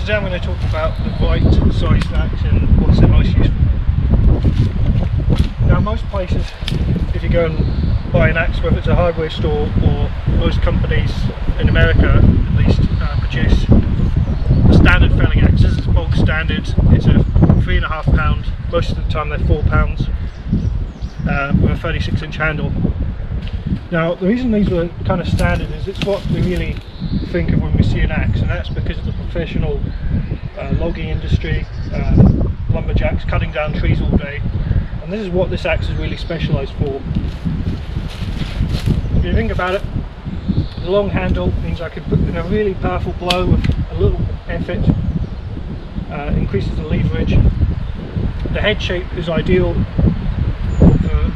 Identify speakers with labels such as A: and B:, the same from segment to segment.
A: today I'm going to talk about the right size axe and what's the most useful. Now most places, if you go and buy an axe, whether it's a hardware store or most companies in America at least, produce the standard felling axes. It's bulk standard, it's a 3.5 pound, most of the time they're 4 pounds, with a 36-inch handle. Now the reason these were kind of standard is it's what we really think of when we see an axe, and that's because of the professional logging industry, lumberjacks cutting down trees all day, and this is what this axe is really specialised for. If you think about it, the long handle means I can put in a really powerful blow with a little effort, increases the leverage. The head shape is ideal for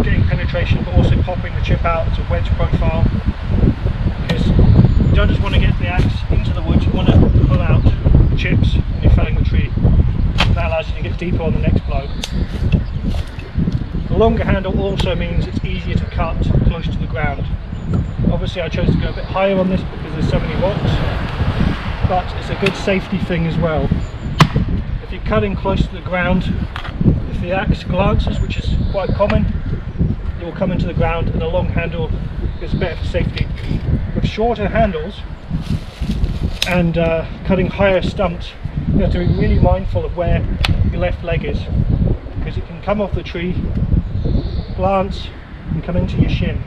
A: getting penetration but also popping the chip out. It's a wedge profile because you don't just want to get the axe into the wood, you want to pull out the chips when you're felling the tree. And that allows you to get deeper on the next blow. The longer handle also means it's easier to cut close to the ground. Obviously I chose to go a bit higher on this because there's so many rocks, but it's a good safety thing as well. If you're cutting close to the ground, if the axe glances, which is quite common, it will come into the ground, and a long handle is better for safety. With shorter handles and cutting higher stumps, you have to be really mindful of where your left leg is, because it can come off the tree, glance and come into your shin.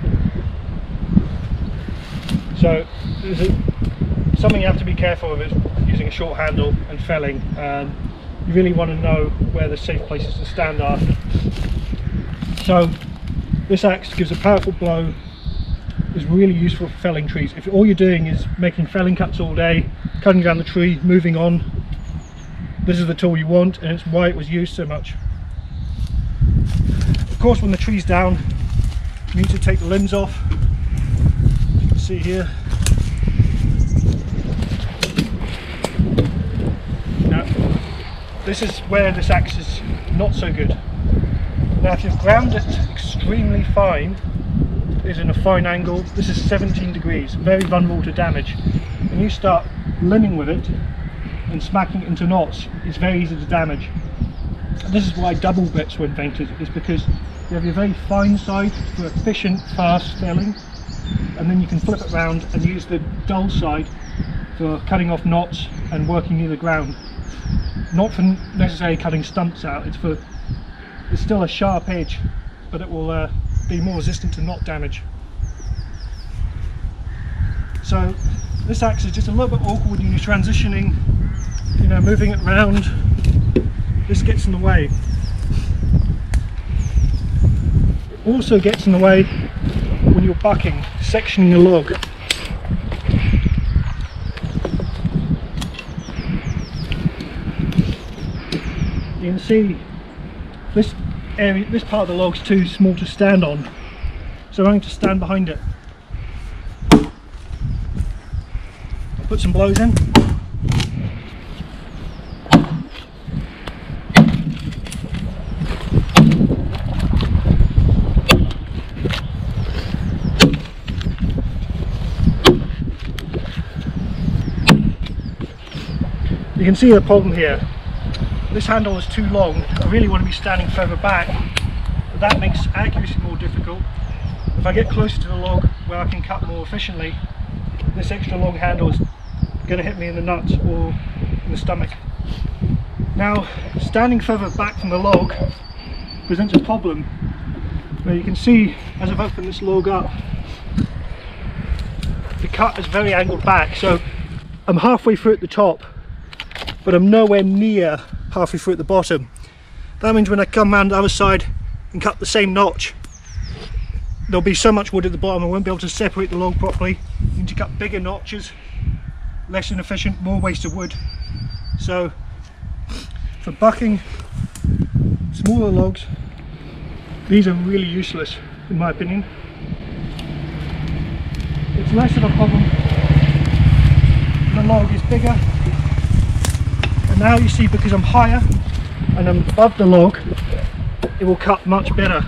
A: So something you have to be careful of is using a short handle and felling. You really want to know where the safe places to stand are. So this axe gives a powerful blow, is really useful for felling trees. If all you're doing is making felling cuts all day, cutting down the tree, moving on, this is the tool you want, and it's why it was used so much. Of course, when the tree's down, you need to take the limbs off. You can see here. Now, this is where this axe is not so good. Now, if you've ground it extremely fine, is in a fine angle, this is 17 degrees, very vulnerable to damage. When you start limbing with it and smacking it into knots, it's very easy to damage. And this is why double bits were invented, is because you have your very fine side for efficient, fast felling, and then you can flip it around and use the dull side for cutting off knots and working near the ground. Not for necessarily cutting stumps out, it's still a sharp edge, but it will be more resistant to knot damage. So this axe is just a little bit awkward when you're transitioning, you know, moving it around. This gets in the way. It also gets in the way when you're bucking, sectioning a log. You can see this area, this part of the log's too small to stand on, so I'm going to stand behind it. I'll put some blows in. You can see the problem here. This handle is too long. I really want to be standing further back, but that makes accuracy more difficult. If I get closer to the log where I can cut more efficiently, this extra long handle is going to hit me in the nuts or in the stomach. Now, standing further back from the log presents a problem where you can see, as I've opened this log up, the cut is very angled back, so I'm halfway through at the top, but I'm nowhere near halfway through at the bottom. That means when I come around the other side and cut the same notch, there'll be so much wood at the bottom I won't be able to separate the log properly. You need to cut bigger notches, less inefficient, more waste of wood. So for bucking smaller logs, these are really useless in my opinion. It's less of a problem when the log is bigger. And now you see, because I'm higher and I'm above the log, it will cut much better.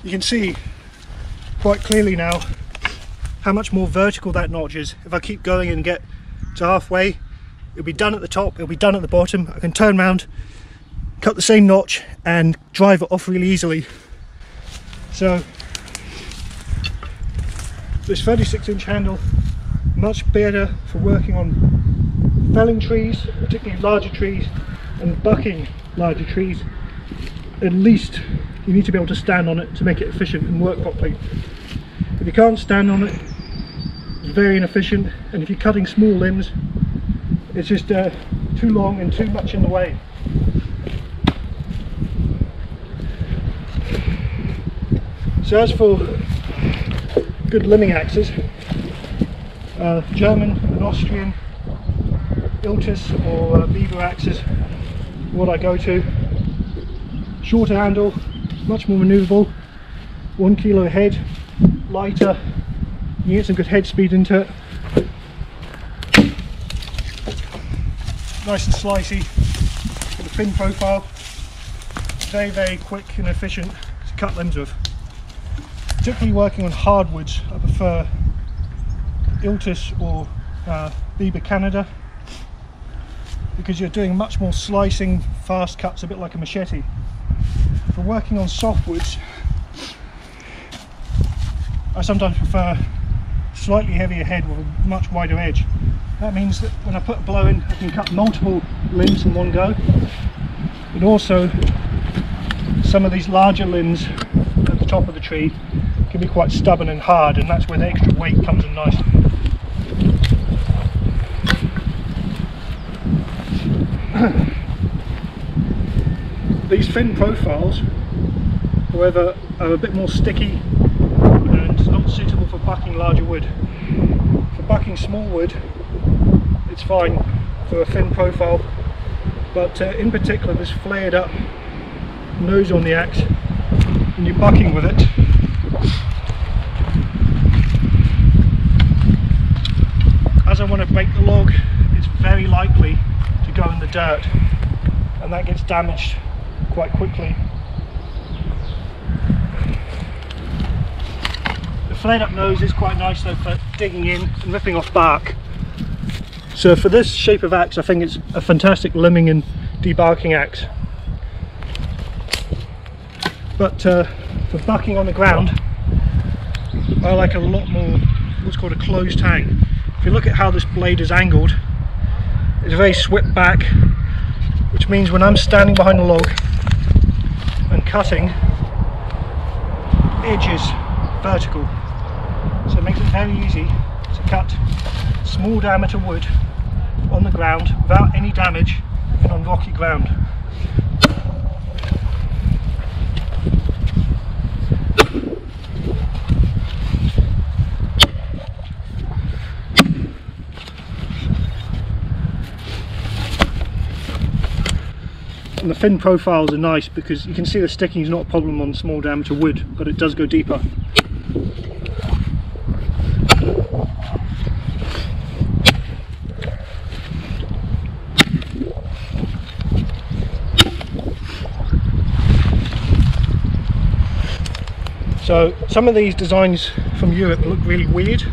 A: you can see quite clearly now how much more vertical that notch is. If I keep going and get to halfway, it'll be done at the top, it'll be done at the bottom. I can turn around, cut the same notch and drive it off really easily. So this 36-inch handle, much better for working on felling trees, particularly larger trees, and bucking larger trees. At least you need to be able to stand on it to make it efficient and work properly. If you can't stand on it, it's very inefficient, and if you're cutting small limbs, it's just too long and too much in the way. So as for good limbing axes, German and Austrian Iltis or Beaver axes, what I go to. Shorter handle, much more manoeuvrable, 1 kilo head, lighter, you get some good head speed into it. Nice and slicey, with a thin profile, very quick and efficient to cut limbs with. Particularly working on hardwoods, I prefer Iltis or Beaver Canada, because you're doing much more slicing, fast cuts, a bit like a machete. For working on softwoods, I sometimes prefer slightly heavier head with a much wider edge. That means that when I put a blow in, I can cut multiple limbs in one go, but also some of these larger limbs at the top of the tree can be quite stubborn and hard, and that's where the extra weight comes in nice. These thin profiles, however, are a bit more sticky and not suitable for bucking larger wood. For bucking small wood, it's fine for a thin profile, but in particular this flared up nose on the axe, when you're bucking with it, as I want to break the log, it's very likely to go in the dirt, and that gets damaged quite quickly. The flared up nose is quite nice though for digging in and ripping off bark. So for this shape of axe, I think it's a fantastic limbing and debarking axe. But for bucking on the ground, I like a lot more what's called a closed hang. If you look at how this blade is angled, it's very swept back, which means when I'm standing behind a log and cutting, edge is vertical, so it makes it very easy to cut small diameter wood on the ground without any damage and on rocky ground. And the thin profiles are nice because you can see the sticking is not a problem on small diameter wood, but it does go deeper. So some of these designs from Europe look really weird,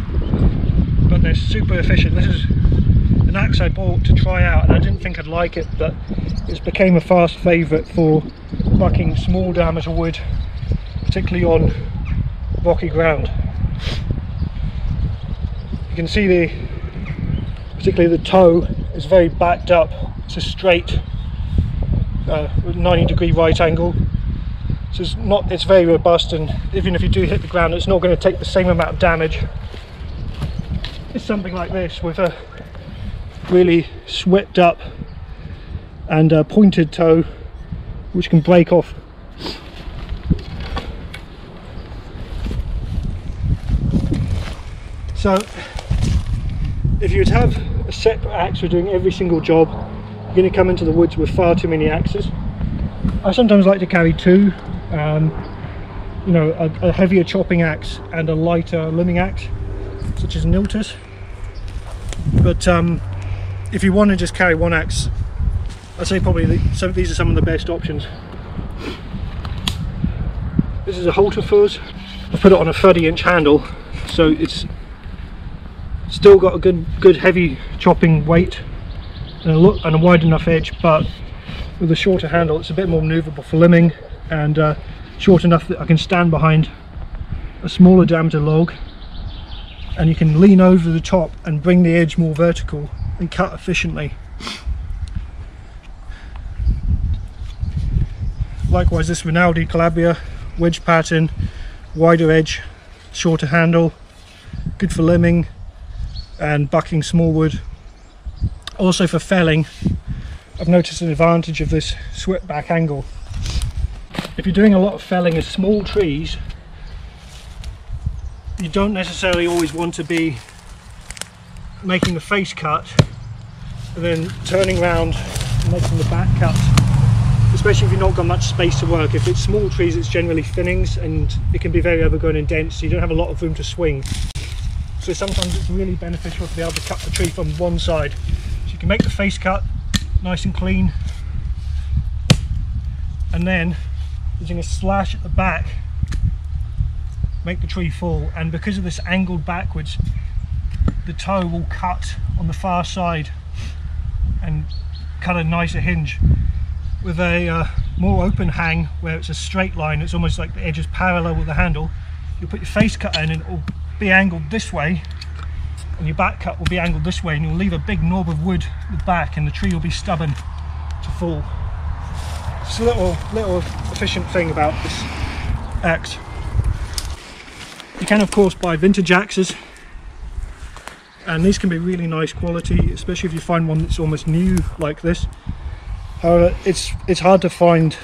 A: but they're super efficient. This is an axe I bought to try out, and I didn't think I'd like it, but it's became a fast favourite for bucking small diameter wood, particularly on rocky ground. You can see particularly the toe is very backed up. It's a straight 90-degree right angle, so it's very robust, and even if you do hit the ground, it's not going to take the same amount of damage as something like this with a really swept up and a pointed toe, which can break off. So if you would have a separate axe for doing every single job, you're going to come into the woods with far too many axes. I sometimes like to carry two, you know, a heavier chopping axe and a lighter limbing axe, such as an Iltis. But if you want to just carry one axe, I'd say probably these are some of the best options. This is a hultafors. I've put it on a 30-inch handle, so it's still got a good heavy chopping weight and a wide enough edge, but with a shorter handle it's a bit more manoeuvrable for limbing, and short enough that I can stand behind a smaller diameter log, and you can lean over the top and bring the edge more vertical and cut efficiently. Likewise, this Rinaldi Calabria wedge pattern, wider edge, shorter handle, good for limbing and bucking small wood. Also for felling, I've noticed an advantage of this swept back angle. If you're doing a lot of felling of small trees, you don't necessarily always want to be making the face cut and then turning around and making the back cut, especially if you've not got much space to work. If it's small trees, it's generally thinnings and it can be very overgrown and dense, so you don't have a lot of room to swing. So sometimes it's really beneficial to be able to cut the tree from one side. So you can make the face cut nice and clean, and then using a slash at the back, make the tree fall. And because of this angled backwards, the toe will cut on the far side and cut a nicer hinge. With a more open hang, where it's a straight line, it's almost like the edge is parallel with the handle, you'll put your face cut in and it will be angled this way, and your back cut will be angled this way, and you'll leave a big knob of wood at the back, and the tree will be stubborn to fall. It's a little efficient thing about this axe. You can of course buy vintage axes, and these can be really nice quality, especially if you find one that's almost new like this. However, it's hard to find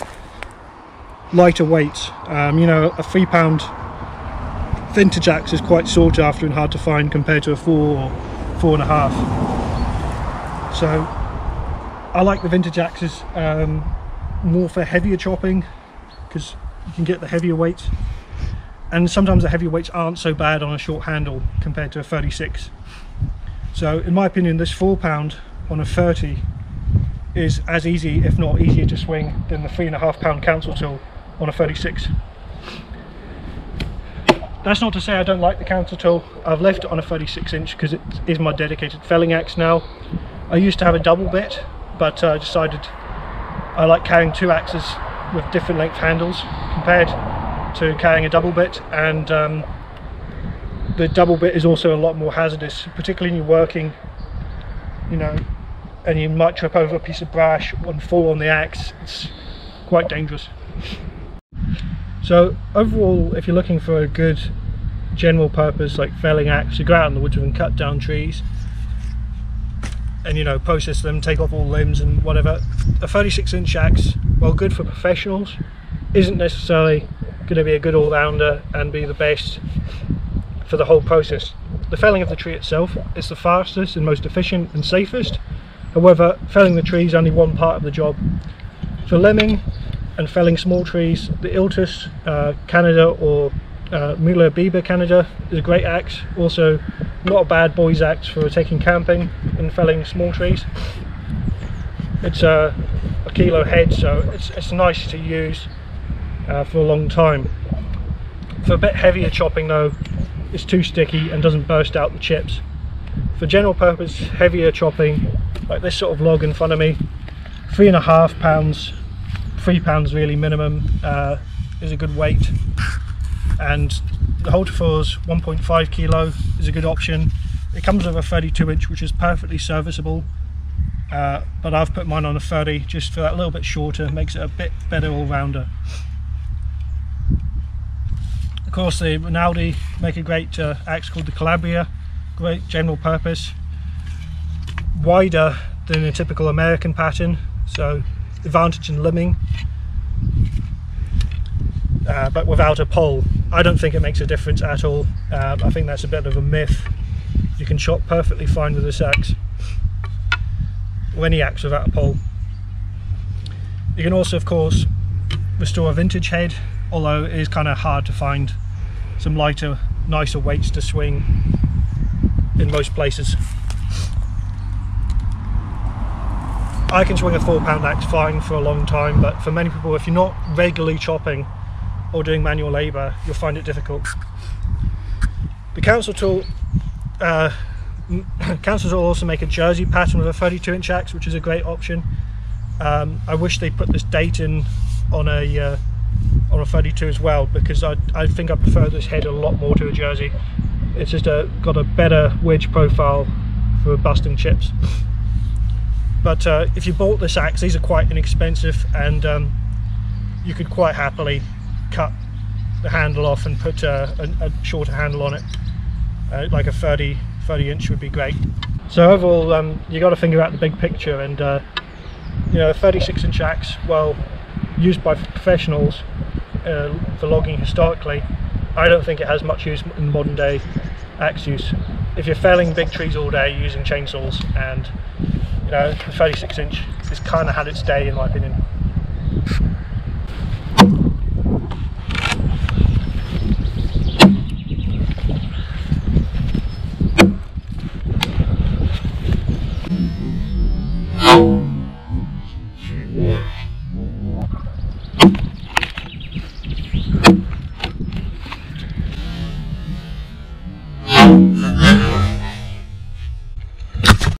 A: lighter weights. You know, a £3 vintage axe is quite sought after and hard to find compared to a 4 or 4.5. So I like the vintage axes more for heavier chopping, because you can get the heavier weights, and sometimes the heavier weights aren't so bad on a short handle compared to a 36. So in my opinion, this £4 on a 30 is as easy, if not easier to swing than the £3.5 council tool on a 36. That's not to say I don't like the council tool. I've left it on a 36-inch because it is my dedicated felling axe now. I used to have a double bit, but I decided I like carrying two axes with different length handles compared to carrying a double bit, and the double bit is also a lot more hazardous, particularly when you're working, you know, and you might trip over a piece of brash and fall on the axe. It's quite dangerous. So overall, if you're looking for a good general purpose like felling axe, you go out in the woods and cut down trees and, you know, process them, take off all limbs and whatever, a 36-inch axe, while good for professionals, isn't necessarily going to be a good all-rounder and be the best for the whole process. The felling of the tree itself is the fastest and most efficient and safest. However, felling the tree is only one part of the job. For limbing and felling small trees, the Iltis Canada or Muller Canada is a great axe. Also not a bad boy's axe for taking camping and felling small trees. It's a kilo head, so it's nice to use for a long time. For a bit heavier chopping though, it's too sticky and doesn't burst out the chips. For general purpose heavier chopping, like this sort of log in front of me, £3.5, £3 really minimum is a good weight, and the hultafors 1.5 kilo is a good option. It comes with a 32-inch, which is perfectly serviceable, but I've put mine on a 30 just for that little bit shorter, makes it a bit better all-rounder. Of course, the Rinaldi make a great axe called the Calabria, great general purpose, wider than a typical American pattern, so advantage in limbing, but without a pole. I don't think it makes a difference at all. I think that's a bit of a myth. You can chop perfectly fine with this axe, or any axe without a pole. You can also of course restore a vintage head, although it is kind of hard to find some lighter, nicer weights to swing in most places. I can swing a £4 axe fine for a long time, but for many people, if you're not regularly chopping or doing manual labour, you'll find it difficult. The council tool, councils will also make a jersey pattern with a 32-inch axe, which is a great option. I wish they put this dayton on a 32 as well, because I think I prefer this head a lot more to a jersey. It's just got a better wedge profile for busting chips. But if you bought this axe, these are quite inexpensive, and you could quite happily cut the handle off and put a shorter handle on it. Like a 30 inch would be great. So overall, you got to figure out the big picture, and you know, a 36-inch axe, well, used by professionals for logging historically, I don't think it has much use in modern day axe use. If you're felling big trees all day using chainsaws, and you know, the 36-inch has kind of had its day in my opinion.